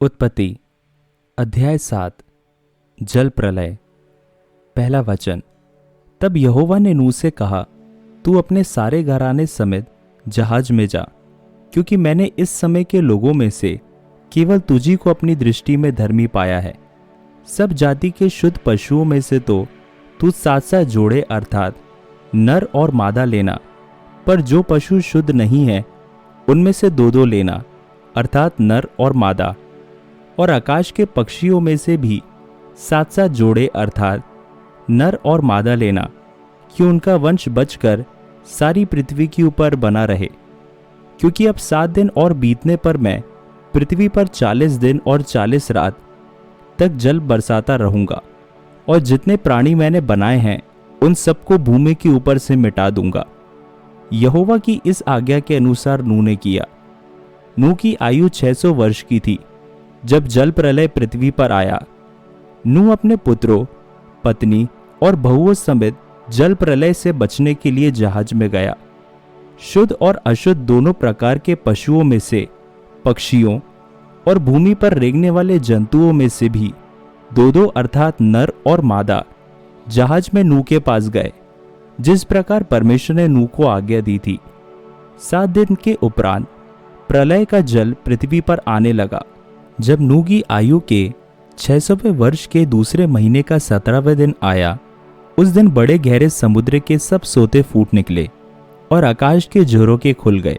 उत्पत्ति अध्याय 7 जल प्रलय। पहला वचन। तब यहोवा ने नूह से कहा, तू अपने सारे घराने समेत जहाज में जा, क्योंकि मैंने इस समय के लोगों में से केवल तुझी को अपनी दृष्टि में धर्मी पाया है। सब जाति के शुद्ध पशुओं में से तो तू 7 जोड़े अर्थात नर और मादा लेना, पर जो पशु शुद्ध नहीं है उनमें से 2 लेना अर्थात नर और मादा। और आकाश के पक्षियों में से भी 7 जोड़े अर्थात नर और मादा लेना, कि उनका वंश बचकर सारी पृथ्वी के ऊपर बना रहे। क्योंकि अब 7 दिन और बीतने पर मैं पृथ्वी पर 40 दिन और 40 रात तक जल बरसाता रहूंगा, और जितने प्राणी मैंने बनाए हैं उन सबको भूमि के ऊपर से मिटा दूंगा। यहोवा की इस आज्ञा के अनुसार नूह ने किया। नूह की आयु 600 वर्ष की थी जब जल प्रलय पृथ्वी पर आया। नूह अपने पुत्रों, पत्नी और बहुओं समेत जल प्रलय से बचने के लिए जहाज में गया। शुद्ध और अशुद्ध दोनों प्रकार के पशुओं में से, पक्षियों और भूमि पर रेंगने वाले जंतुओं में से भी 2 अर्थात नर और मादा जहाज में नूह के पास गए, जिस प्रकार परमेश्वर ने नूह को आज्ञा दी थी। 7 दिन के उपरांत प्रलय का जल पृथ्वी पर आने लगा। जब नूह की आयु के 600वें वर्ष के दूसरे महीने का 17वां दिन आया, उस दिन बड़े गहरे समुद्र के सब सोते फूट निकले और आकाश के झरोखे खुल गए,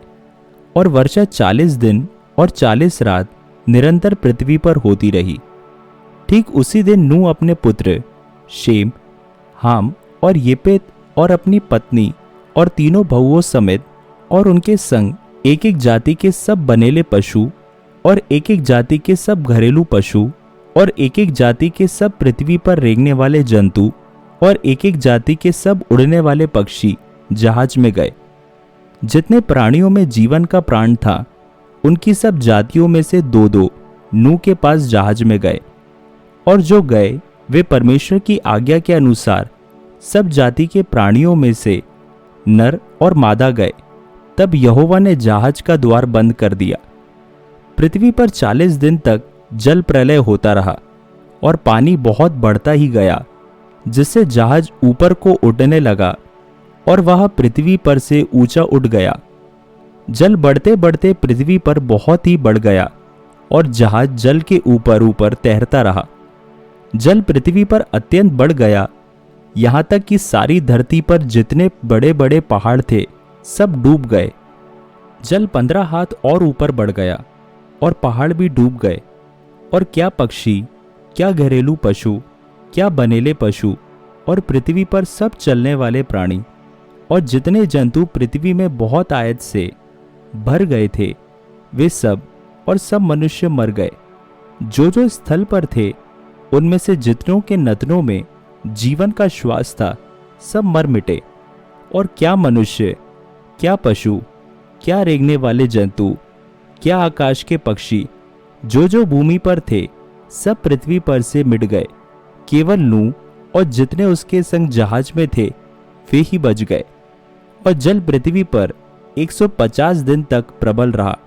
और वर्षा 40 दिन और 40 रात निरंतर पृथ्वी पर होती रही। ठीक उसी दिन नूह अपने पुत्र शेम, हाम और येपेत और अपनी पत्नी और तीनों बहुओं समेत और उनके संग एक जाति के सब बनेले पशु और एक जाति के सब घरेलू पशु और एक जाति के सब पृथ्वी पर रेंगने वाले जंतु और एक जाति के सब उड़ने वाले पक्षी जहाज में गए। जितने प्राणियों में जीवन का प्राण था, उनकी सब जातियों में से 2 नूह के पास जहाज में गए। और जो गए वे परमेश्वर की आज्ञा के अनुसार सब जाति के प्राणियों में से नर और मादा गए। तब यहोवा ने जहाज का द्वार बंद कर दिया। पृथ्वी पर 40 दिन तक जल प्रलय होता रहा, और पानी बहुत बढ़ता ही गया, जिससे जहाज ऊपर को उठने लगा और वह पृथ्वी पर से ऊंचा उठ गया। जल बढ़ते बढ़ते पृथ्वी पर बहुत ही बढ़ गया, और जहाज जल के ऊपर ऊपर तैरता रहा। जल पृथ्वी पर अत्यंत बढ़ गया, यहाँ तक कि सारी धरती पर जितने बड़े बड़े पहाड़ थे सब डूब गए। जल 15 हाथ और ऊपर बढ़ गया, और पहाड़ भी डूब गए। और क्या पक्षी, क्या घरेलू पशु, क्या बनेले पशु और पृथ्वी पर सब चलने वाले प्राणी और जितने जंतु पृथ्वी में बहुत आयत से भर गए थे, वे सब और सब मनुष्य मर गए। जो स्थल पर थे उनमें से जितनों के नतनों में जीवन का श्वास था, सब मर मिटे। और क्या मनुष्य, क्या पशु, क्या रेंगने वाले जंतु, क्या आकाश के पक्षी, जो भूमि पर थे, सब पृथ्वी पर से मिट गए। केवल नूह और जितने उसके संग जहाज में थे वे ही बच गए। और जल पृथ्वी पर 150 दिन तक प्रबल रहा।